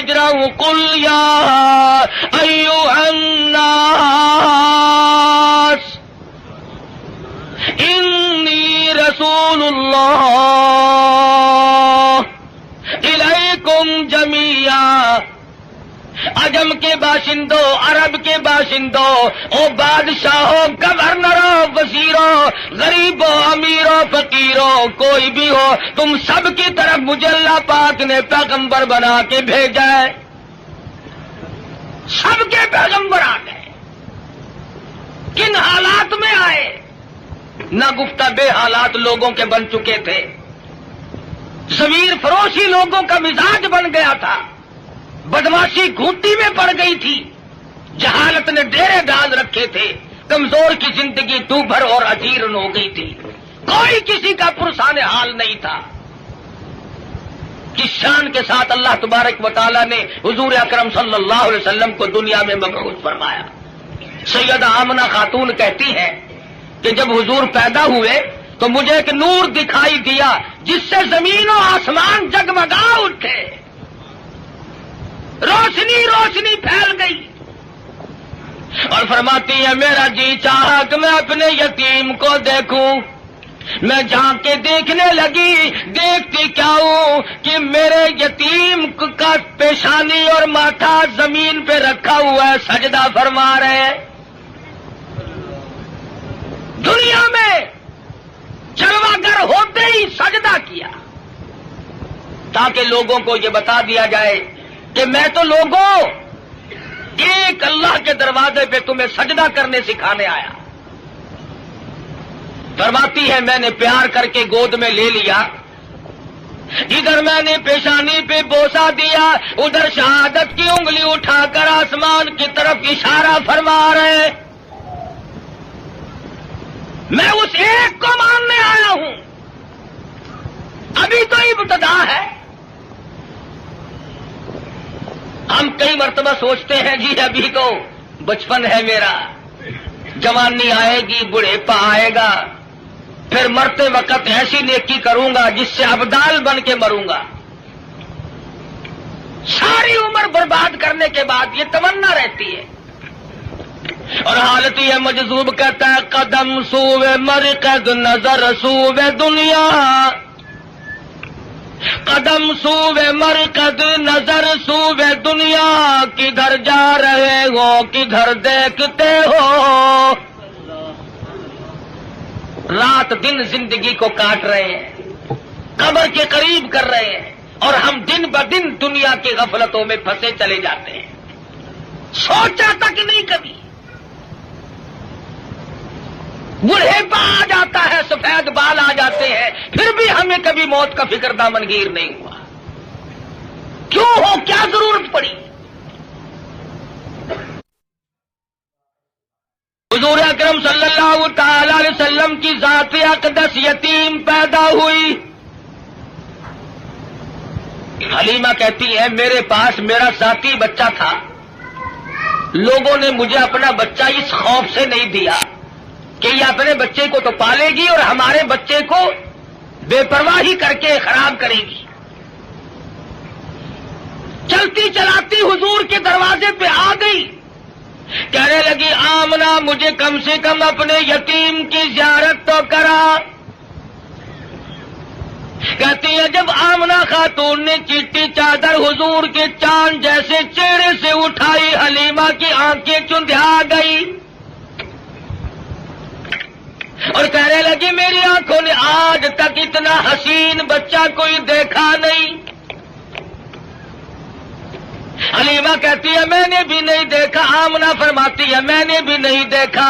اجرا قل یا ایھا الناس انی رسول اللہ الیکم جمیعا. عجم کے باشندوں، عرب کے باشندوں، او بادشاہوں، گورنروں، وزیروں، غریبوں، امیروں، فقیروں، کوئی بھی ہو، تم سب کی طرف مجھے اللہ پاک نے پیغمبر بنا کے بھیجا ہے. سب کے پیغمبر آ گئے. کن حالات میں آئے؟ نہ گفتہ بے حالات لوگوں کے بن چکے تھے، ضمیر فروشی لوگوں کا مزاج بن گیا تھا، بدماشی گھونٹی میں پڑ گئی تھی، جہالت نے ڈیرے ڈال رکھے تھے، کمزور کی زندگی تو بھر اور اجیرن ہو گئی تھی، کوئی کسی کا پرسان حال نہیں تھا. کس شان کے ساتھ اللہ تبارک و تعالی نے حضور اکرم صلی اللہ علیہ وسلم کو دنیا میں مبعوث فرمایا. سیدہ آمنہ خاتون کہتی ہے کہ جب حضور پیدا ہوئے تو مجھے ایک نور دکھائی دیا جس سے زمین و آسمان جگمگا اٹھے، روشنی روشنی پھیل گئی. اور فرماتی ہے میرا جی چاہا کہ میں اپنے یتیم کو دیکھوں. میں جھانک کے دیکھنے لگی، دیکھتی کیا ہوں کہ میرے یتیم کا پیشانی اور ماتھا زمین پہ رکھا ہوا ہے، سجدہ فرما رہے ہیں. دنیا میں جلوہ ہوتے ہی سجدہ کیا تاکہ لوگوں کو یہ بتا دیا جائے کہ میں تو لوگوں ایک اللہ کے دروازے پہ تمہیں سجدہ کرنے سکھانے آیا. فرماتی ہے میں نے پیار کر کے گود میں لے لیا، ادھر میں نے پیشانی پہ بوسہ دیا، ادھر شہادت کی انگلی اٹھا کر آسمان کی طرف اشارہ فرما رہے. میں اس ایک کو ماننے آیا ہوں. ابھی تو ابتدا ہے. ہم کئی مرتبہ سوچتے ہیں جی ابھی تو بچپن ہے میرا، جوانی آئے گی، بڑھیپا آئے گا، پھر مرتے وقت ایسی نیکی کروں گا جس سے ابدال بن کے مروں گا. ساری عمر برباد کرنے کے بعد یہ تمنا رہتی ہے. اور حالت یہ مجذوب کہتا ہے قدم سوے مرکز نظر سوے دنیا، قدم سوے مرکز نظر سوے دنیا، کدھر جا رہے ہو کدھر دیکھتے ہو. رات دن زندگی کو کاٹ رہے ہیں، قبر کے قریب کر رہے ہیں، اور ہم دن بدن دنیا کی غفلتوں میں پھنسے چلے جاتے ہیں. سوچا تک نہیں کبھی. بڑھیپا آ جاتا ہے، سفید بال آ جاتے ہیں، پھر بھی ہمیں کبھی موت کا فکر دامنگیر نہیں ہوا. کیوں ہو؟ کیا ضرورت پڑی؟ حضور اکرم صلی اللہ تعالی علیہ وسلم کی ذات اقدس یتیم پیدا ہوئی. حلیمہ کہتی ہے میرے پاس میرا ذاتی بچہ تھا، لوگوں نے مجھے اپنا بچہ اس خوف سے نہیں دیا کہ یہ اپنے بچے کو تو پالے گی اور ہمارے بچے کو بے پرواہی کر کے خراب کرے گی. چلتی چلاتی حضور کے دروازے پہ آ گئی، کہنے لگی آمنہ مجھے کم سے کم اپنے یتیم کی زیارت تو کرا. کہتی ہے جب آمنہ خاتون نے چیٹی چادر حضور کے چاند جیسے چہرے سے اٹھائی، حلیمہ کی آنکھیں چندھا گئی اور کہنے لگی میری آنکھوں نے آج تک اتنا حسین بچہ کوئی دیکھا نہیں. حلیمہ کہتی ہے میں نے بھی نہیں دیکھا. آمنہ فرماتی ہے میں نے بھی نہیں دیکھا.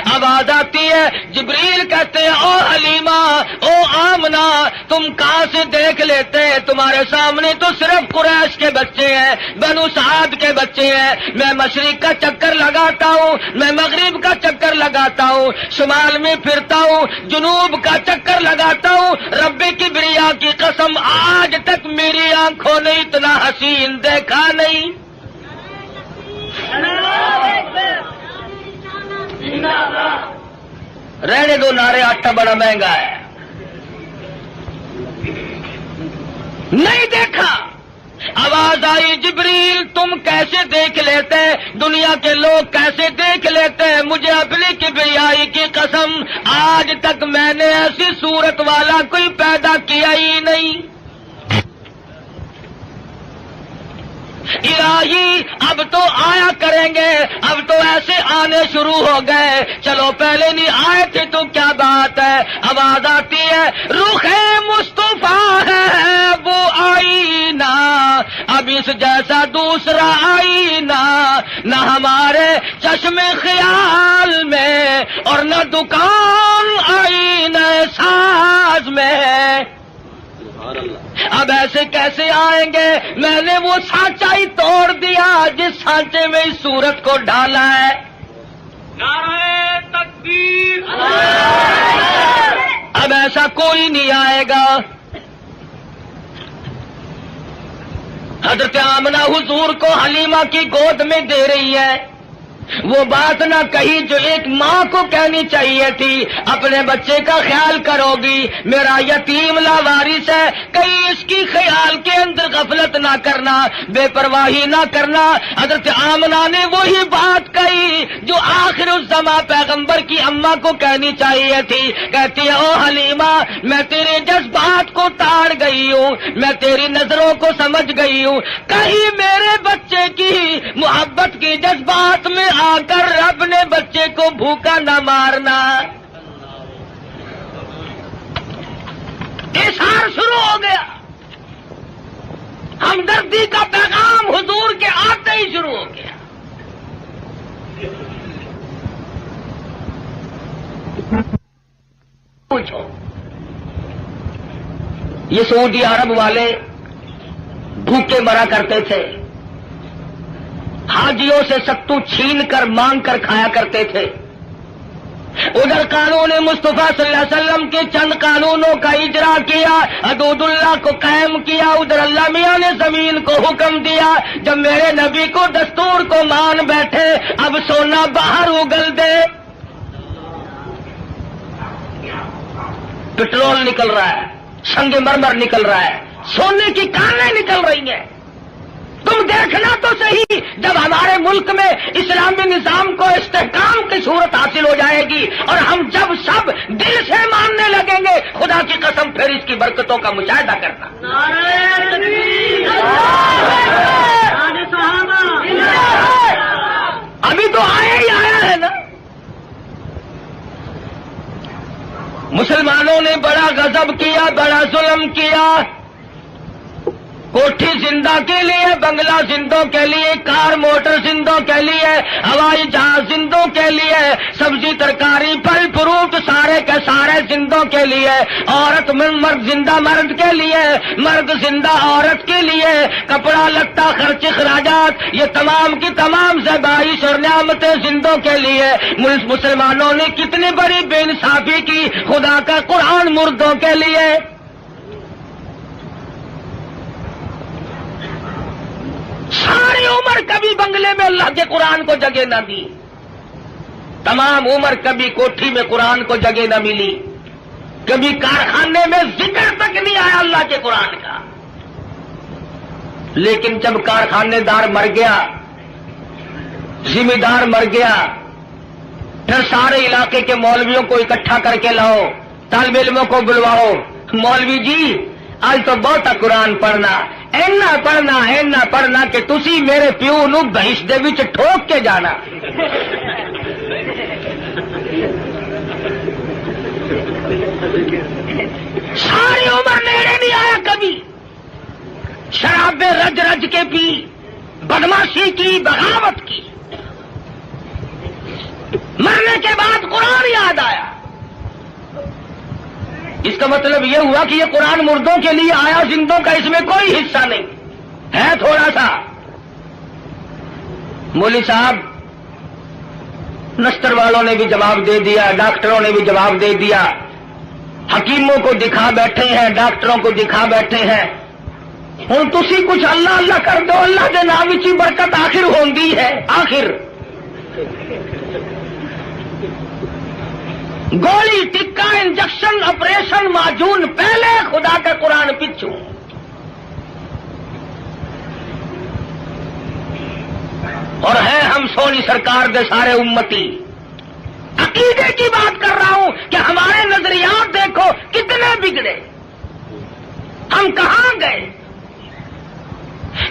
آواز آتی ہے، جبریل کہتے ہیں او حلیمہ او آمنہ تم کہاں سے دیکھ لیتے ہیں؟ تمہارے سامنے تو صرف قریش کے بچے ہیں، بنو سعد کے بچے ہیں. میں مشرق کا چکر لگاتا ہوں، میں مغرب کا چکر لگاتا ہوں، شمال میں پھرتا ہوں، جنوب کا چکر لگاتا ہوں. رب کبریا کی قسم آج تک میری آنکھوں نے اتنا حسین دیکھا نہیں. رہنے دو نعرے، آٹا بڑا مہنگا ہے. نہیں دیکھا. آواز آئی جبریل تم کیسے دیکھ لیتے، دنیا کے لوگ کیسے دیکھ لیتے، مجھے اپنی کبریائی کی قسم آج تک میں نے ایسی صورت والا کوئی پیدا کیا ہی نہیں۔ الہی اب تو آیا کریں گے، اب تو ایسے آنے شروع ہو گئے، چلو پہلے نہیں آئے تھے تو کیا بات ہے۔ آواز آتی ہے رخ مصطفیٰ ہے وہ آئینہ، اب اس جیسا دوسرا آئینہ نہ ہمارے چشم خیال میں اور نہ دکان آئینہ ساز میں۔ اب ایسے کیسے آئیں گے، میں نے وہ سانچا ہی توڑ دیا جس سانچے میں اس صورت کو ڈالا ہے۔ نعرہ تکبیر، اب ایسا کوئی نہیں آئے گا۔ حضرت آمنہ حضور کو حلیمہ کی گود میں دے رہی ہے، وہ بات نہ کہی جو ایک ماں کو کہنی چاہیے تھی، اپنے بچے کا خیال کرو گی، میرا یتیم لاوارث ہے، کہیں اس کی خیال کے اندر غفلت نہ کرنا، بے پرواہی نہ کرنا۔ حضرت آمنہ نے وہی بات کہی جو آخر الزمان پیغمبر کی اماں کو کہنی چاہیے تھی، کہتی ہے او حلیمہ میں تیرے جذبات کو تاڑ گئی ہوں، میں تیری نظروں کو سمجھ گئی ہوں، کہیں میرے بچے کی محبت کی جذبات میں آ کر رب نے بچے کو بھوکا نہ مارنا۔ اظہار شروع ہو گیا، ہمدردی کا پیغام حضور کے آتے ہی شروع ہو گیا۔ پوچھو یہ سعودی عرب والے بھوکے مرا کرتے تھے، حاجیوں سے ستو چھین کر مانگ کر کھایا کرتے تھے، ادھر قانون مصطفیٰ صلی اللہ علیہ وسلم کے چند قانونوں کا اجرا کیا، حدود اللہ کو قائم کیا، ادھر اللہ میاں نے زمین کو حکم دیا، جب میرے نبی کو دستور کو مان بیٹھے اب سونا باہر اگل دے، پٹرول نکل رہا ہے، سنگ مرمر نکل رہا ہے، سونے کی کانیں نکل رہی ہیں، تم دیکھنا تو صحیح جب ہمارے ملک میں اسلامی نظام کو استحکام کی صورت حاصل ہو جائے گی اور ہم جب سب دل سے ماننے لگیں گے، خدا کی قسم پھر اس کی برکتوں کا مشاہدہ کرنا۔ ابھی تو آیا ہی آیا ہے نا۔ مسلمانوں نے بڑا غضب کیا، بڑا ظلم کیا، کوٹھی زندہ کے لیے، بنگلہ زندوں کے لیے، کار موٹر زندوں کے لیے، ہوائی جہاز زندوں کے لیے، سبزی ترکاری پھل فروٹ سارے کے سارے زندوں کے لیے، عورت مرد زندہ مرد کے لیے، مرد زندہ عورت کے لیے، کپڑا لتا خرچ اخراجات یہ تمام کی تمام زیبائش اور نعمتیں زندوں کے لیے۔ مسلمانوں نے کتنی بڑی بے انصافی کی، خدا کا قرآن مردوں کے لیے۔ ساری عمر کبھی بنگلے میں اللہ کے قرآن کو جگہ نہ دی، تمام عمر کبھی کوٹھی میں قرآن کو جگہ نہ ملی، کبھی کارخانے میں ذکر تک نہیں آیا اللہ کے قرآن کا۔ لیکن جب کارخانے دار مر گیا، ذمہ دار مر گیا، پھر سارے علاقے کے مولویوں کو اکٹھا کر کے لاؤ، طالب علموں کو بلواؤ، مولوی جی آج تو بہت قرآن پڑھنا، اینا پڑھنا کہ تسی میرے پیو نو بہش دے وچ ٹھوک کے جانا۔ ساری عمر نیڑے نہیں آیا کبھی، شرابیں رج رج کے پی، بدماشی کی، بغاوت کی، مرنے کے بعد قرآن یاد آیا۔ اس کا مطلب یہ ہوا کہ یہ قرآن مردوں کے لیے آیا، زندوں کا اس میں کوئی حصہ نہیں ہے، تھوڑا سا۔ مولوی صاحب نستر والوں نے بھی جواب دے دیا، ڈاکٹروں نے بھی جواب دے دیا، حکیموں کو دکھا بیٹھے ہیں، ڈاکٹروں کو دکھا بیٹھے ہیں، ہن تسی کچھ اللہ اللہ کر دو، اللہ دے نام وچ برکت آخر ہوندی ہے۔ آخر گولی ٹکا انجیکشن آپریشن معجون پہلے، خدا کا قرآن پچھو۔ اور ہیں ہم سونی سرکار دے سارے امتی. عقیدے کی بات کر رہا ہوں کہ ہمارے نظریات دیکھو کتنے بگڑے، ہم کہاں گئے.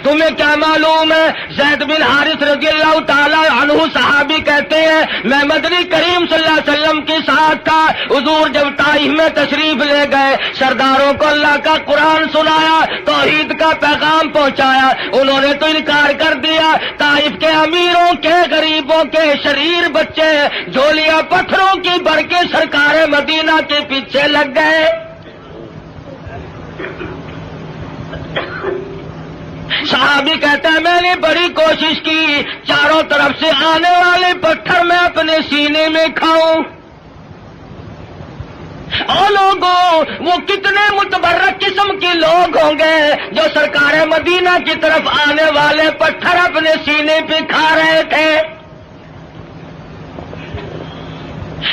تمہیں کیا معلوم ہے؟ زید بن حارث رضی اللہ تعالی عنہ صحابی کہتے ہیں میں مدنی کریم صلی اللہ علیہ وسلم کے ساتھ تھا. حضور جب طائف میں تشریف لے گئے، سرداروں کو اللہ کا قرآن سنایا، توحید کا پیغام پہنچایا، انہوں نے تو انکار کر دیا. طائف کے امیروں کے، غریبوں کے، شریر بچے جھولیاں پتھروں کی بھر کے سرکار مدینہ کے پیچھے لگ گئے. صحابی کہتا ہے میں نے بڑی کوشش کی چاروں طرف سے آنے والے پتھر میں اپنے سینے میں کھاؤں. اور لوگوں وہ کتنے متبرک قسم کے لوگ ہوں گے جو سرکار مدینہ کی طرف آنے والے پتھر اپنے سینے پہ کھا رہے تھے.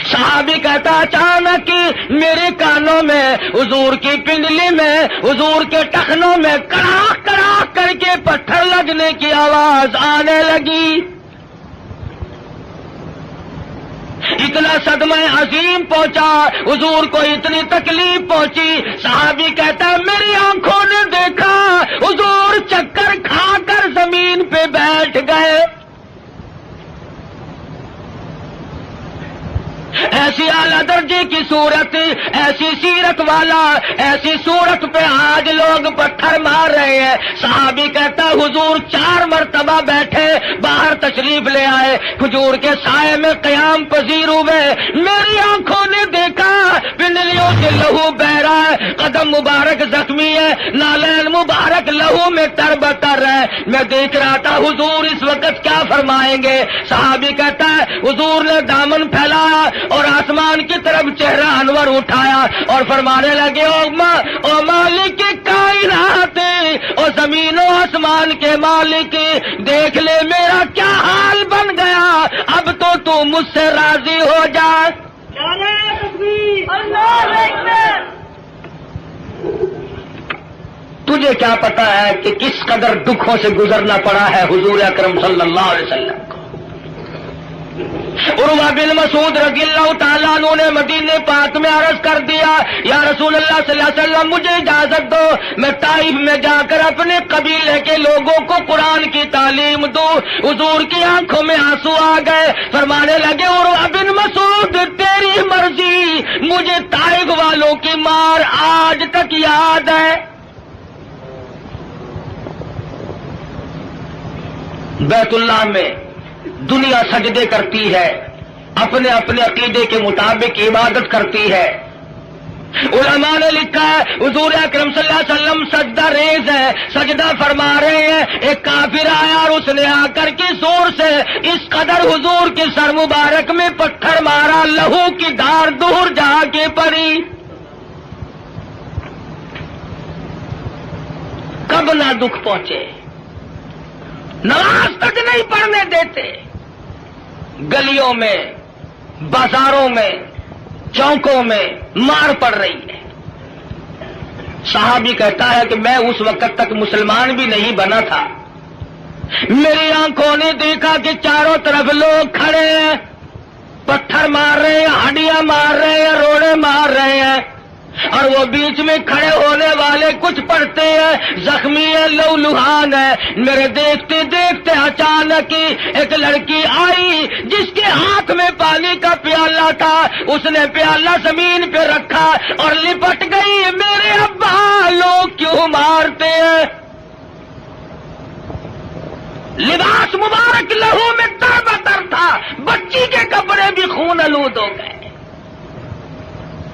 صحابی کہتا اچانک میرے کانوں میں، حضور کی پنڈلی میں، حضور کے ٹخنوں میں کڑاک کڑاک کر کے پتھر لگنے کی آواز آنے لگی. اتنا صدمہ عظیم پہنچا، حضور کو اتنی تکلیف پہنچی. صحابی کہتا ہے میری آنکھوں نے دیکھا حضور چکر کھا کر زمین پہ بیٹھ گئے. ایسی اعلیٰ درجے کی صورت، ایسی سیرت والا، ایسی صورت پہ آج لوگ پتھر مار رہے ہیں. صحابی کہتا حضور 4 مرتبہ بیٹھے، باہر تشریف لے آئے، کھجور کے سائے میں قیام پذیر ہوئے. میری آنکھوں نے دیکھا پنڈلیوں سے لہو بہ رہا ہے، قدم مبارک زخمی ہے، نالین مبارک لہو میں تربتر ہے. میں دیکھ رہا تھا حضور اس وقت کیا فرمائیں گے. صحابی کہتا ہے حضور نے دامن پھیلایا اور آسمان کی طرف چہرہ انور اٹھایا اور فرمانے لگے او مالک کائنات، او زمین و آسمان کے مالک، دیکھ لے میرا کیا حال بن گیا، اب تو مجھ سے راضی ہو جا. تجھے کیا پتا ہے کہ کس قدر دکھوں سے گزرنا پڑا ہے حضور اکرم صلی اللہ علیہ وسلم کو. عروہ بن مسعود رضی اللہ تعالیٰ عنہ نے مدینے پاک میں عرض کر دیا یا رسول اللہ صلی اللہ علیہ وسلم مجھے اجازت دو میں طائف میں جا کر اپنے قبیلے کے لوگوں کو قرآن کی تعلیم دوں. حضور کی آنکھوں میں آنسو آ گئے، فرمانے لگے عروہ بن مسعود تیری مرضی، مجھے طائف والوں کی مار آج تک یاد ہے. بیت اللہ میں دنیا سجدے کرتی ہے، اپنے اپنے عقیدے کے مطابق عبادت کرتی ہے. علماء نے لکھا ہے حضور اکرم صلی اللہ علیہ وسلم سجدہ ریز ہے، سجدہ فرما رہے ہیں. ایک کافر آیا اور اس نے آ کر کے زور سے اس قدر حضور کے سر مبارک میں پتھر مارا، لہو کی دھار دور جا کے پڑی. کب نہ دکھ پہنچے، نماز تک نہیں پڑھنے دیتے، گلیوں میں، بازاروں میں، چوکوں میں مار پڑ رہی ہے. صحابی کہتا ہے کہ میں اس وقت تک مسلمان بھی نہیں بنا تھا، میری آنکھوں نے دیکھا کہ چاروں طرف لوگ کھڑے ہیں، پتھر مار رہے ہیں، ہڈیاں مار رہے ہیں، روڑے مار رہے ہیں، اور وہ بیچ میں کھڑے ہونے والے کچھ پڑھتے ہیں، زخمی ہے، لو لہان ہے. میرے دیکھتے دیکھتے اچانک ایک لڑکی آئی جس کے ہاتھ میں پانی کا پیالہ تھا، اس نے پیالہ زمین پہ رکھا اور لپٹ گئی. میرے ابا لوگ کیوں مارتے ہیں؟ لباس مبارک لہو میں تر تھا، بچی کے کپڑے بھی خون آلود ہو گئے.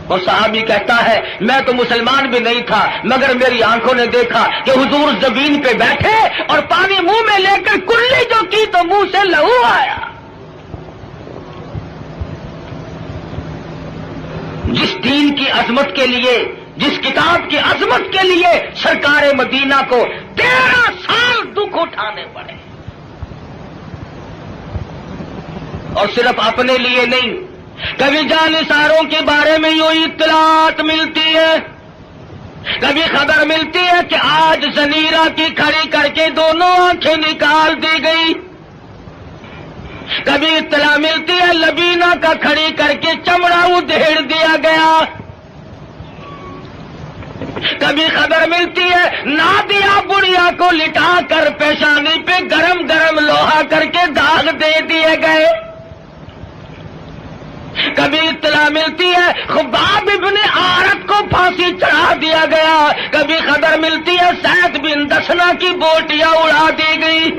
اور صحابی کہتا ہے میں تو مسلمان بھی نہیں تھا مگر میری آنکھوں نے دیکھا کہ حضور زمین پہ بیٹھے اور پانی منہ میں لے کر کلی جو کی تو منہ سے لہو آیا. جس دین کی عظمت کے لیے، جس کتاب کی عظمت کے لیے سرکار مدینہ کو 13 سال دکھ اٹھانے پڑے، اور صرف اپنے لیے نہیں، کبھی جانثاروں کے بارے میں یوں اطلاعات ملتی ہے، کبھی خبر ملتی ہے کہ آج زنیرہ کی کھڑی کر کے دونوں آنکھیں نکال دی گئی. کبھی اطلاع ملتی ہے لبینہ کا کھڑی کر کے چمڑا ادھیڑ دیا گیا، کبھی خبر ملتی ہے نادیہ بڑھیا کو لٹا کر پیشانی پہ گرم گرم لوہا کر کے داغ دے دیے گئے، کبھی اطلاع ملتی ہے خباب ابن عارت کو پھانسی چڑھا دیا گیا، کبھی خبر ملتی ہے سعد بن دسنا کی بوٹیاں اڑا دی گئی،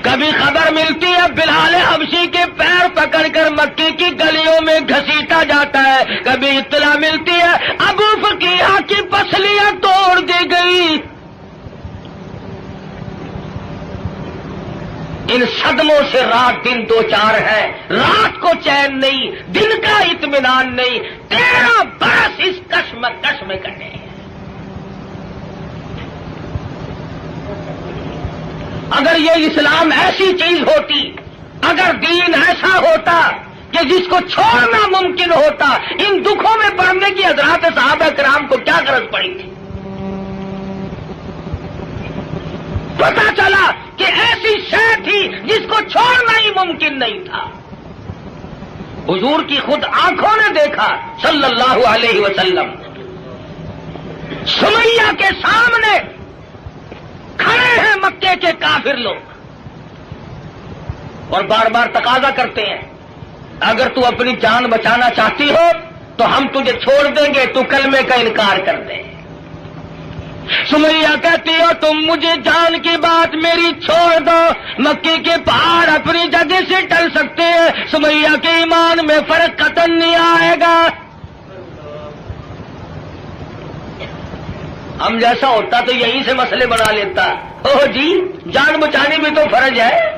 کبھی خبر ملتی ہے بلال حبشی کے پیر پکڑ کر مکے کی گلیوں میں گھسیٹا جاتا ہے، کبھی اطلاع ملتی ہے ابو فقیہ کی پسلیاں توڑ دی گئی۔ ان صدموں سے رات دن دو چار ہے، رات کو چین نہیں، دن کا اطمینان نہیں، 13 برس اس کشمکش میں کٹے ہیں۔ اگر یہ اسلام ایسی چیز ہوتی، اگر دین ایسا ہوتا کہ جس کو چھوڑنا ممکن ہوتا، ان دکھوں میں پڑنے کی حضرات صحابہ کرام کو کیا غرض پڑی تھی؟ پتا چلا کہ ایسی شے تھی جس کو چھوڑنا ہی ممکن نہیں تھا۔ حضور کی خود آنکھوں نے دیکھا صلی اللہ علیہ وسلم، سمیہ کے سامنے کھڑے ہیں مکے کے کافر لوگ اور بار بار تقاضا کرتے ہیں اگر تو اپنی جان بچانا چاہتی ہو تو ہم تجھے چھوڑ دیں گے، تو کلمے کا انکار کر دے۔ سمیہ کہتی ہو تم مجھے جان کی بات میری چھوڑ دو، مکے کے پہاڑ اپنی جگہ سے ٹل سکتے ہیں، سمیہ کے ایمان میں فرق قطعاً نہیں آئے گا۔ ہم جیسا ہوتا تو یہیں سے مسئلے بنا لیتا، اوہ جی جان بچانی بھی تو فرض ہے۔